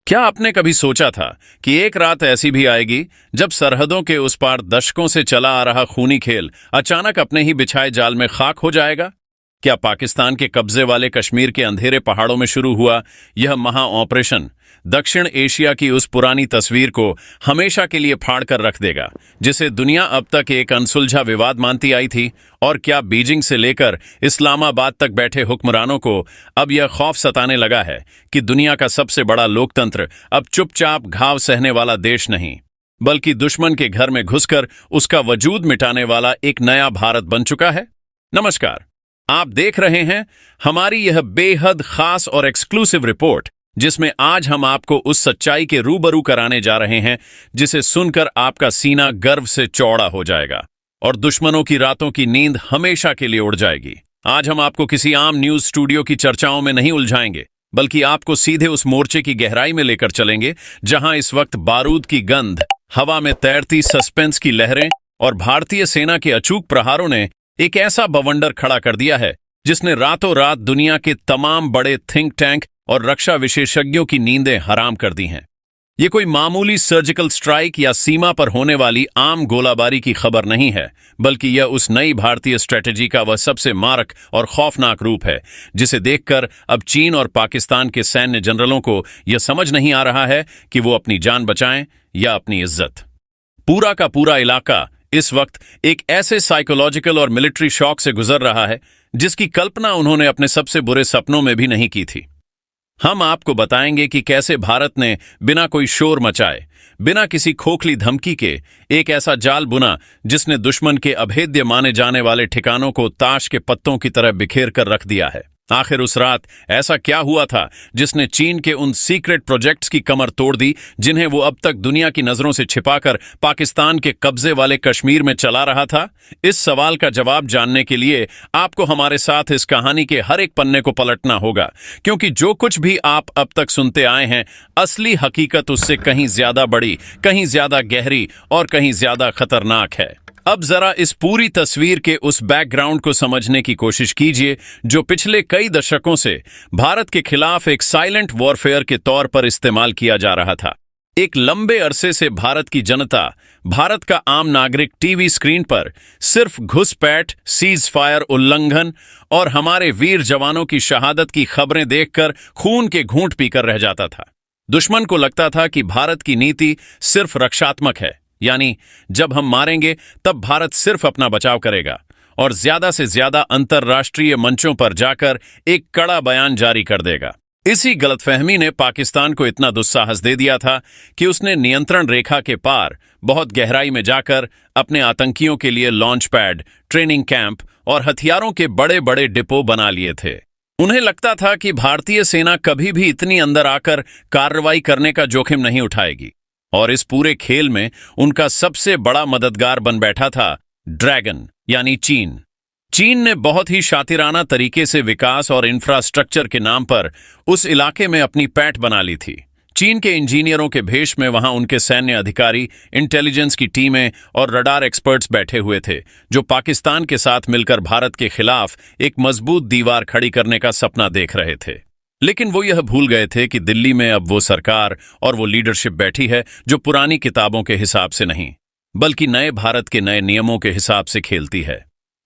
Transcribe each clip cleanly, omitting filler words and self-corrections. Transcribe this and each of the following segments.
क्या आपने कभी सोचा था कि एक रात ऐसी भी आएगी जब सरहदों के उस पार दशकों से चला आ रहा खूनी खेल अचानक अपने ही बिछाए जाल में खाक हो जाएगा? क्या पाकिस्तान के कब्जे वाले कश्मीर के अंधेरे पहाड़ों में शुरू हुआ यह महा ऑपरेशन दक्षिण एशिया की उस पुरानी तस्वीर को हमेशा के लिए फाड़ कर रख देगा, जिसे दुनिया अब तक एक अनसुलझा विवाद मानती आई थी? और क्या बीजिंग से लेकर इस्लामाबाद तक बैठे हुक्मरानों को अब यह खौफ सताने लगा है कि दुनिया का सबसे बड़ा लोकतंत्र अब चुपचाप घाव सहने वाला देश नहीं, बल्कि दुश्मन के घर में घुसकर उसका वजूद मिटाने वाला एक नया भारत बन चुका है? नमस्कार, आप देख रहे हैं हमारी यह बेहद खास और एक्सक्लूसिव रिपोर्ट, जिसमें आज हम आपको उस सच्चाई के रूबरू कराने जा रहे हैं जिसे सुनकर आपका सीना गर्व से चौड़ा हो जाएगा और दुश्मनों की रातों की नींद हमेशा के लिए उड़ जाएगी। आज हम आपको किसी आम न्यूज स्टूडियो की चर्चाओं में नहीं उलझाएंगे, बल्कि आपको सीधे उस मोर्चे की गहराई में लेकर चलेंगे जहां इस वक्त बारूद की गंध, हवा में तैरती सस्पेंस की लहरें और भारतीय सेना के अचूक प्रहारों ने एक ऐसा बवंडर खड़ा कर दिया है जिसने रातों रात दुनिया के तमाम बड़े थिंक टैंक और रक्षा विशेषज्ञों की नींदें हराम कर दी हैं। ये कोई मामूली सर्जिकल स्ट्राइक या सीमा पर होने वाली आम गोलाबारी की खबर नहीं है, बल्कि यह उस नई भारतीय स्ट्रेटेजी का वह सबसे मारक और खौफनाक रूप है जिसे देखकर अब चीन और पाकिस्तान के सैन्य जनरलों को यह समझ नहीं आ रहा है कि वो अपनी जान बचाएं या अपनी इज्जत। पूरा का पूरा इलाका इस वक्त एक ऐसे साइकोलॉजिकल और मिलिट्री शॉक से गुजर रहा है जिसकी कल्पना उन्होंने अपने सबसे बुरे सपनों में भी नहीं की थी। हम आपको बताएंगे कि कैसे भारत ने बिना कोई शोर मचाए, बिना किसी खोखली धमकी के एक ऐसा जाल बुना जिसने दुश्मन के अभेद्य माने जाने वाले ठिकानों को ताश के पत्तों की तरह बिखेर कर रख दिया है। आखिर उस रात ऐसा क्या हुआ था जिसने चीन के उन सीक्रेट प्रोजेक्ट्स की कमर तोड़ दी जिन्हें वो अब तक दुनिया की नजरों से छिपाकर पाकिस्तान के कब्जे वाले कश्मीर में चला रहा था? इस सवाल का जवाब जानने के लिए आपको हमारे साथ इस कहानी के हर एक पन्ने को पलटना होगा, क्योंकि जो कुछ भी आप अब तक सुनते आए हैं, असली हकीकत उससे कहीं ज्यादा बड़ी, कहीं ज्यादा गहरी और कहीं ज्यादा खतरनाक है। अब जरा इस पूरी तस्वीर के उस बैकग्राउंड को समझने की कोशिश कीजिए जो पिछले कई दशकों से भारत के खिलाफ एक साइलेंट वॉरफेयर के तौर पर इस्तेमाल किया जा रहा था। एक लंबे अरसे से भारत की जनता, भारत का आम नागरिक टीवी स्क्रीन पर सिर्फ घुसपैठ, सीज फायर उल्लंघन और हमारे वीर जवानों की शहादत की खबरें देखकर खून के घूंट पीकर रह जाता था। दुश्मन को लगता था कि भारत की नीति सिर्फ रक्षात्मक है, यानी जब हम मारेंगे तब भारत सिर्फ अपना बचाव करेगा और ज्यादा से ज्यादा अंतर्राष्ट्रीय मंचों पर जाकर एक कड़ा बयान जारी कर देगा। इसी गलतफहमी ने पाकिस्तान को इतना दुस्साहस दे दिया था कि उसने नियंत्रण रेखा के पार बहुत गहराई में जाकर अपने आतंकियों के लिए लॉन्च पैड, ट्रेनिंग कैंप और हथियारों के बड़े बड़े डिपो बना लिए थे। उन्हें लगता था कि भारतीय सेना कभी भी इतनी अंदर आकर कार्रवाई करने का जोखिम नहीं उठाएगी, और इस पूरे खेल में उनका सबसे बड़ा मददगार बन बैठा था ड्रैगन यानी चीन। चीन ने बहुत ही शातिराना तरीके से विकास और इंफ्रास्ट्रक्चर के नाम पर उस इलाके में अपनी पैठ बना ली थी। चीन के इंजीनियरों के भेष में वहां उनके सैन्य अधिकारी, इंटेलिजेंस की टीमें और रडार एक्सपर्ट्स बैठे हुए थे जो पाकिस्तान के साथ मिलकर भारत के खिलाफ एक मजबूत दीवार खड़ी करने का सपना देख रहे थे। लेकिन वो यह भूल गए थे कि दिल्ली में अब वो सरकार और वो लीडरशिप बैठी है जो पुरानी किताबों के हिसाब से नहीं, बल्कि नए भारत के नए नियमों के हिसाब से खेलती है।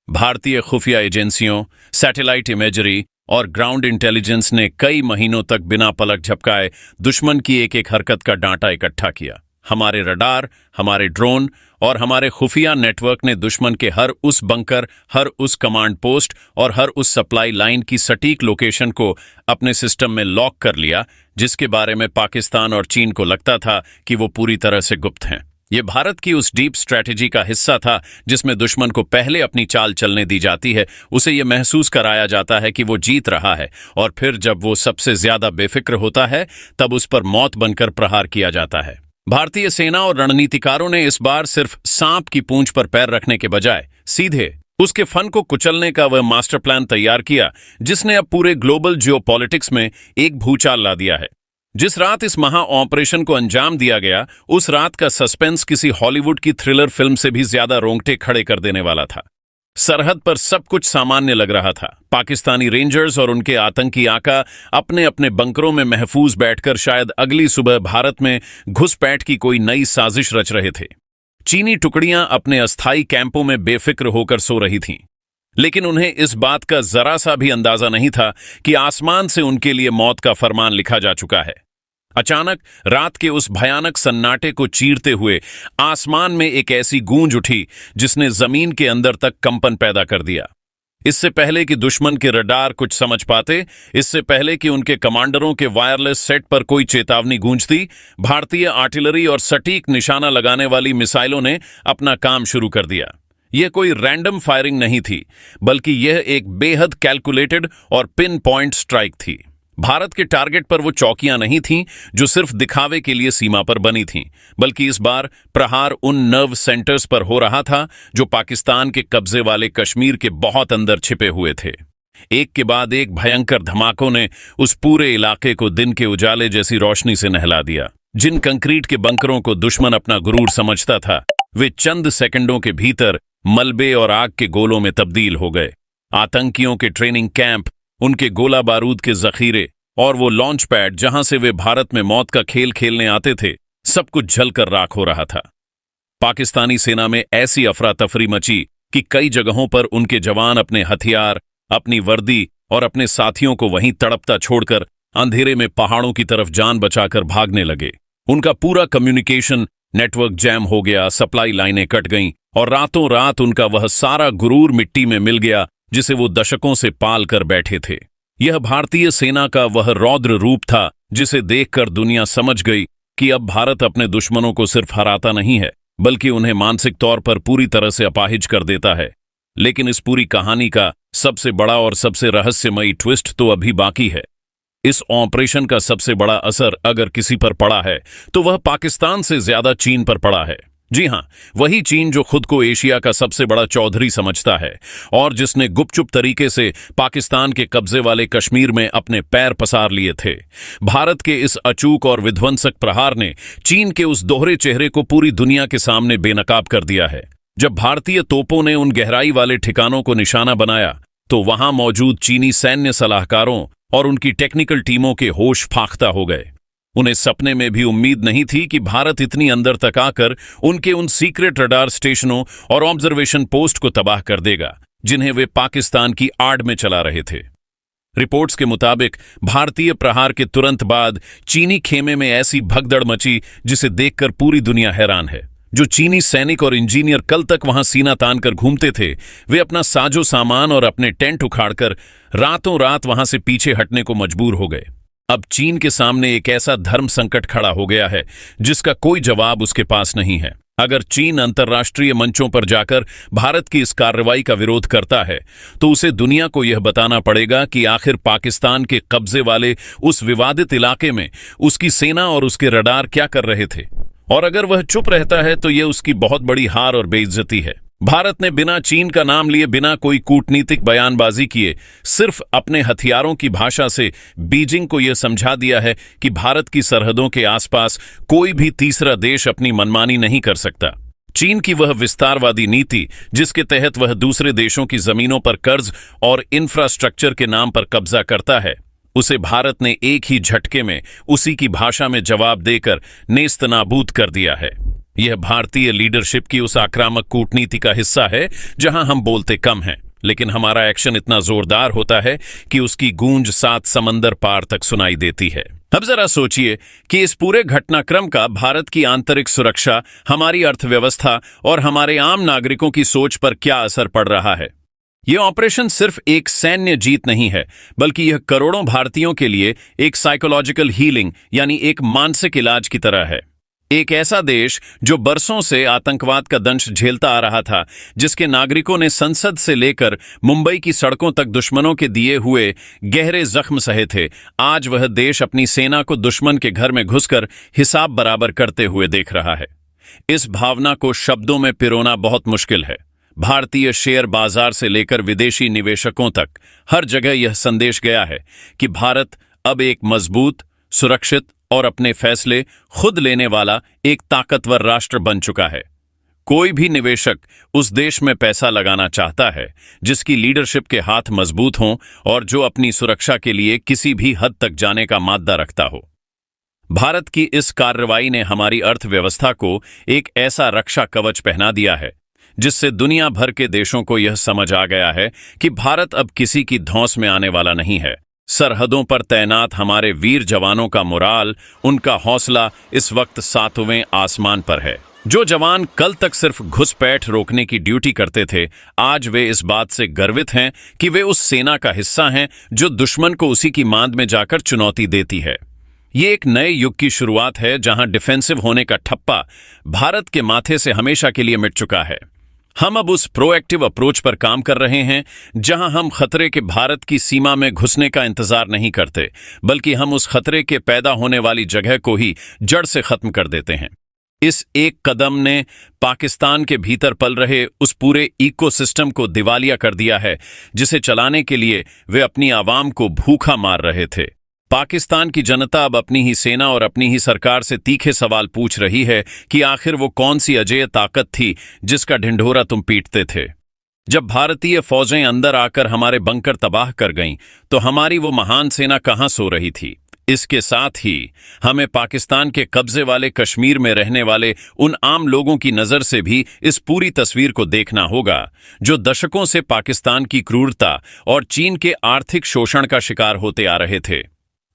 भारतीय खुफिया एजेंसियों, सैटेलाइट इमेजरी और ग्राउंड इंटेलिजेंस ने कई महीनों तक बिना पलक झपकाए दुश्मन की एक एक हरकत का डाटा इकट्ठा किया। हमारे रडार, हमारे ड्रोन और हमारे खुफिया नेटवर्क ने दुश्मन के हर उस बंकर, हर उस कमांड पोस्ट और हर उस सप्लाई लाइन की सटीक लोकेशन को अपने सिस्टम में लॉक कर लिया, जिसके बारे में पाकिस्तान और चीन को लगता था कि वो पूरी तरह से गुप्त हैं। ये भारत की उस डीप स्ट्रैटेजी का हिस्सा था जिसमें दुश्मन को पहले अपनी चाल चलने दी जाती है, उसे ये महसूस कराया जाता है कि वो जीत रहा है, और फिर जब वो सबसे ज्यादा बेफिक्र होता है तब उस पर मौत बनकर प्रहार किया जाता है। भारतीय सेना और रणनीतिकारों ने इस बार सिर्फ सांप की पूंछ पर पैर रखने के बजाय सीधे उसके फन को कुचलने का वह मास्टर प्लान तैयार किया जिसने अब पूरे ग्लोबल जियोपॉलिटिक्स में एक भूचाल ला दिया है। जिस रात इस महा ऑपरेशन को अंजाम दिया गया, उस रात का सस्पेंस किसी हॉलीवुड की थ्रिलर फिल्म से भी ज्यादा रोंगटे खड़े कर देने वाला था। सरहद पर सब कुछ सामान्य लग रहा था। पाकिस्तानी रेंजर्स और उनके आतंकी आका अपने अपने बंकरों में महफूज बैठकर शायद अगली सुबह भारत में घुसपैठ की कोई नई साजिश रच रहे थे। चीनी टुकड़ियां अपने अस्थायी कैंपों में बेफिक्र होकर सो रही थीं, लेकिन उन्हें इस बात का जरा सा भी अंदाजा नहीं था कि आसमान से उनके लिए मौत का फरमान लिखा जा चुका है। अचानक रात के उस भयानक सन्नाटे को चीरते हुए आसमान में एक ऐसी गूंज उठी जिसने जमीन के अंदर तक कंपन पैदा कर दिया। इससे पहले कि दुश्मन के रडार कुछ समझ पाते, इससे पहले कि उनके कमांडरों के वायरलेस सेट पर कोई चेतावनी गूंजती, भारतीय आर्टिलरी और सटीक निशाना लगाने वाली मिसाइलों ने अपना काम शुरू कर दिया। यह कोई रैंडम फायरिंग नहीं थी, बल्कि यह एक बेहद कैलकुलेटेड और पिन पॉइंट स्ट्राइक थी। भारत के टारगेट पर वो चौकियां नहीं थीं जो सिर्फ दिखावे के लिए सीमा पर बनी थीं, बल्कि इस बार प्रहार उन नर्व सेंटर्स पर हो रहा था जो पाकिस्तान के कब्जे वाले कश्मीर के बहुत अंदर छिपे हुए थे। एक के बाद एक भयंकर धमाकों ने उस पूरे इलाके को दिन के उजाले जैसी रोशनी से नहला दिया। जिन कंक्रीट के बंकरों को दुश्मन अपना गुरूर समझता था, वे चंद सेकंडों के भीतर मलबे और आग के गोलों में तब्दील हो गए। आतंकियों के ट्रेनिंग कैंप, उनके गोला बारूद के जखीरे और वो लॉन्च पैड जहां से वे भारत में मौत का खेल खेलने आते थे, सब कुछ जलकर राख हो रहा था। पाकिस्तानी सेना में ऐसी अफरा तफरी मची कि कई जगहों पर उनके जवान अपने हथियार, अपनी वर्दी और अपने साथियों को वहीं तड़पता छोड़कर अंधेरे में पहाड़ों की तरफ जान बचाकर भागने लगे। उनका पूरा कम्युनिकेशन नेटवर्क जैम हो गया, सप्लाई लाइनें कट गईं और रातों रात उनका वह सारा गुरूर मिट्टी में मिल गया जिसे वो दशकों से पाल कर बैठे थे। यह भारतीय सेना का वह रौद्र रूप था जिसे देखकर दुनिया समझ गई कि अब भारत अपने दुश्मनों को सिर्फ हराता नहीं है, बल्कि उन्हें मानसिक तौर पर पूरी तरह से अपाहिज कर देता है। लेकिन इस पूरी कहानी का सबसे बड़ा और सबसे रहस्यमयी ट्विस्ट तो अभी बाकी है। इस ऑपरेशन का सबसे बड़ा असर अगर किसी पर पड़ा है तो वह पाकिस्तान से ज्यादा चीन पर पड़ा है। जी हां, वही चीन जो खुद को एशिया का सबसे बड़ा चौधरी समझता है और जिसने गुपचुप तरीके से पाकिस्तान के कब्जे वाले कश्मीर में अपने पैर पसार लिए थे। भारत के इस अचूक और विध्वंसक प्रहार ने चीन के उस दोहरे चेहरे को पूरी दुनिया के सामने बेनकाब कर दिया है। जब भारतीय तोपों ने उन गहराई वाले ठिकानों को निशाना बनाया तो वहां मौजूद चीनी सैन्य सलाहकारों और उनकी टेक्निकल टीमों के होश फाख्ता हो गए। उन्हें सपने में भी उम्मीद नहीं थी कि भारत इतनी अंदर तक आकर उनके उन सीक्रेट रडार स्टेशनों और ऑब्जर्वेशन पोस्ट को तबाह कर देगा जिन्हें वे पाकिस्तान की आड़ में चला रहे थे। रिपोर्ट्स के मुताबिक भारतीय प्रहार के तुरंत बाद चीनी खेमे में ऐसी भगदड़ मची जिसे देखकर पूरी दुनिया हैरान है। जो चीनी सैनिक और इंजीनियर कल तक वहां सीना तान कर घूमते थे, वे अपना साजो सामान और अपने टेंट उखाड़कर रातों रात वहां से पीछे हटने को मजबूर हो गए। अब चीन के सामने एक ऐसा धर्म संकट खड़ा हो गया है जिसका कोई जवाब उसके पास नहीं है। अगर चीन अंतर्राष्ट्रीय मंचों पर जाकर भारत की इस कार्रवाई का विरोध करता है तो उसे दुनिया को यह बताना पड़ेगा कि आखिर पाकिस्तान के कब्जे वाले उस विवादित इलाके में उसकी सेना और उसके रडार क्या कर रहे थे। और अगर वह चुप रहता है तो यह उसकी बहुत बड़ी हार और बेइज्जती है। भारत ने बिना चीन का नाम लिए, बिना कोई कूटनीतिक बयानबाजी किए, सिर्फ अपने हथियारों की भाषा से बीजिंग को यह समझा दिया है कि भारत की सरहदों के आसपास कोई भी तीसरा देश अपनी मनमानी नहीं कर सकता। चीन की वह विस्तारवादी नीति जिसके तहत वह दूसरे देशों की जमीनों पर कर्ज और इंफ्रास्ट्रक्चर के नाम पर कब्जा करता है, उसे भारत ने एक ही झटके में उसी की भाषा में जवाब देकर नेस्तनाबूद कर दिया है। यह भारतीय लीडरशिप की उस आक्रामक कूटनीति का हिस्सा है जहां हम बोलते कम हैं, लेकिन हमारा एक्शन इतना जोरदार होता है कि उसकी गूंज 7 समंदर पार तक सुनाई देती है। अब जरा सोचिए कि इस पूरे घटनाक्रम का भारत की आंतरिक सुरक्षा, हमारी अर्थव्यवस्था और हमारे आम नागरिकों की सोच पर क्या असर पड़ रहा है। यह ऑपरेशन सिर्फ एक सैन्य जीत नहीं है, बल्कि यह करोड़ों भारतीयों के लिए एक साइकोलॉजिकल हीलिंग यानी एक मानसिक इलाज की तरह है। एक ऐसा देश जो बरसों से आतंकवाद का दंश झेलता आ रहा था, जिसके नागरिकों ने संसद से लेकर मुंबई की सड़कों तक दुश्मनों के दिए हुए गहरे जख्म सहे थे, आज वह देश अपनी सेना को दुश्मन के घर में घुसकर हिसाब बराबर करते हुए देख रहा है। इस भावना को शब्दों में पिरोना बहुत मुश्किल है। भारतीय शेयर बाजार से लेकर विदेशी निवेशकों तक हर जगह यह संदेश गया है कि भारत अब एक मजबूत, सुरक्षित और अपने फैसले खुद लेने वाला एक ताकतवर राष्ट्र बन चुका है। कोई भी निवेशक उस देश में पैसा लगाना चाहता है जिसकी लीडरशिप के हाथ मजबूत हों और जो अपनी सुरक्षा के लिए किसी भी हद तक जाने का माद्दा रखता हो। भारत की इस कार्रवाई ने हमारी अर्थव्यवस्था को एक ऐसा रक्षा कवच पहना दिया है जिससे दुनिया भर के देशों को यह समझ आ गया है कि भारत अब किसी की धौंस में आने वाला नहीं है। सरहदों पर तैनात हमारे वीर जवानों का मोराल, उनका हौसला इस वक्त 7वें आसमान पर है। जो जवान कल तक सिर्फ घुसपैठ रोकने की ड्यूटी करते थे, आज वे इस बात से गर्वित हैं कि वे उस सेना का हिस्सा हैं जो दुश्मन को उसी की मांद में जाकर चुनौती देती है। ये एक नए युग की शुरुआत है जहां डिफेंसिव होने का ठप्पा भारत के माथे से हमेशा के लिए मिट चुका है। हम अब उस प्रोएक्टिव अप्रोच पर काम कर रहे हैं जहां हम खतरे के भारत की सीमा में घुसने का इंतजार नहीं करते, बल्कि हम उस खतरे के पैदा होने वाली जगह को ही जड़ से खत्म कर देते हैं। इस एक कदम ने पाकिस्तान के भीतर पल रहे उस पूरे इकोसिस्टम को दिवालिया कर दिया है जिसे चलाने के लिए वे अपनी आवाम को भूखा मार रहे थे। पाकिस्तान की जनता अब अपनी ही सेना और अपनी ही सरकार से तीखे सवाल पूछ रही है कि आखिर वो कौन सी अजेय ताकत थी जिसका ढिंढोरा तुम पीटते थे। जब भारतीय फौजें अंदर आकर हमारे बंकर तबाह कर गईं, तो हमारी वो महान सेना कहां सो रही थी। इसके साथ ही हमें पाकिस्तान के कब्जे वाले कश्मीर में रहने वाले उन आम लोगों की नजर से भी इस पूरी तस्वीर को देखना होगा जो दशकों से पाकिस्तान की क्रूरता और चीन के आर्थिक शोषण का शिकार होते आ रहे थे।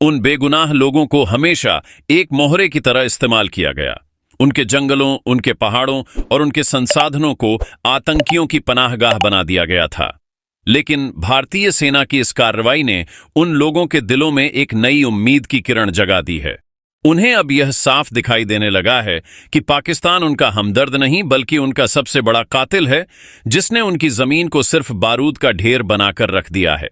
उन बेगुनाह लोगों को हमेशा एक मोहरे की तरह इस्तेमाल किया गया। उनके जंगलों, उनके पहाड़ों और उनके संसाधनों को आतंकियों की पनाहगाह बना दिया गया था। लेकिन भारतीय सेना की इस कार्रवाई ने उन लोगों के दिलों में एक नई उम्मीद की किरण जगा दी है। उन्हें अब यह साफ दिखाई देने लगा है कि पाकिस्तान उनका हमदर्द नहीं बल्कि उनका सबसे बड़ा कातिल है, जिसने उनकी जमीन को सिर्फ बारूद का ढेर बनाकर रख दिया है।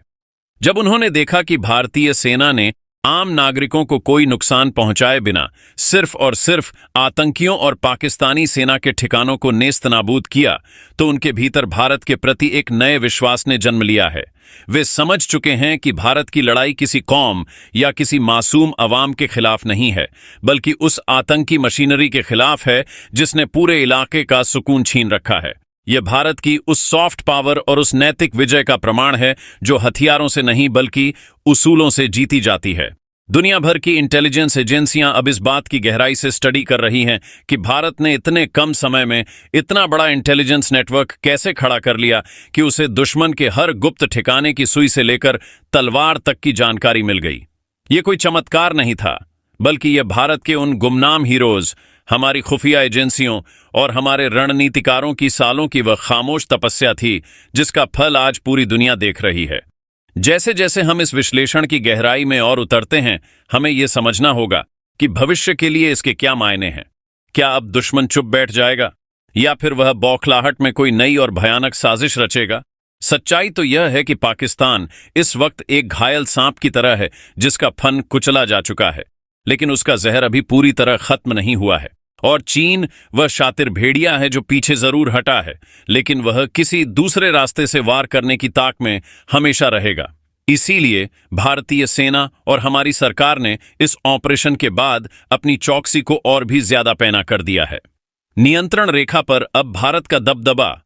जब उन्होंने देखा कि भारतीय सेना ने आम नागरिकों को कोई नुकसान पहुंचाए बिना सिर्फ और सिर्फ आतंकियों और पाकिस्तानी सेना के ठिकानों को नेस्तनाबूद किया, तो उनके भीतर भारत के प्रति एक नए विश्वास ने जन्म लिया है। वे समझ चुके हैं कि भारत की लड़ाई किसी कौम या किसी मासूम अवाम के खिलाफ नहीं है, बल्कि उस आतंकी मशीनरी के खिलाफ है जिसने पूरे इलाके का सुकून छीन रखा है। यह भारत की उस सॉफ्ट पावर और उस नैतिक विजय का प्रमाण है जो हथियारों से नहीं बल्कि उसूलों से जीती जाती है। दुनिया भर की इंटेलिजेंस एजेंसियां अब इस बात की गहराई से स्टडी कर रही हैं कि भारत ने इतने कम समय में इतना बड़ा इंटेलिजेंस नेटवर्क कैसे खड़ा कर लिया कि उसे दुश्मन के हर गुप्त ठिकाने की सुई से लेकर तलवार तक की जानकारी मिल गई। ये कोई चमत्कार नहीं था, बल्कि यह भारत के उन गुमनाम हीरोज, हमारी खुफिया एजेंसियों और हमारे रणनीतिकारों की सालों की वह खामोश तपस्या थी जिसका फल आज पूरी दुनिया देख रही है। जैसे जैसे हम इस विश्लेषण की गहराई में और उतरते हैं, हमें यह समझना होगा कि भविष्य के लिए इसके क्या मायने हैं। क्या अब दुश्मन चुप बैठ जाएगा या फिर वह बौखलाहट में कोई नई और भयानक साजिश रचेगा? सच्चाई तो यह है कि पाकिस्तान इस वक्त एक घायल सांप की तरह है जिसका फन कुचला जा चुका है, लेकिन उसका जहर अभी पूरी तरह खत्म नहीं हुआ है। और चीन वह शातिर भेड़िया है जो पीछे जरूर हटा है, लेकिन वह किसी दूसरे रास्ते से वार करने की ताक में हमेशा रहेगा। इसीलिए भारतीय सेना और हमारी सरकार ने इस ऑपरेशन के बाद अपनी चौकसी को और भी ज्यादा पैना कर दिया है। नियंत्रण रेखा पर अब भारत का दबदबा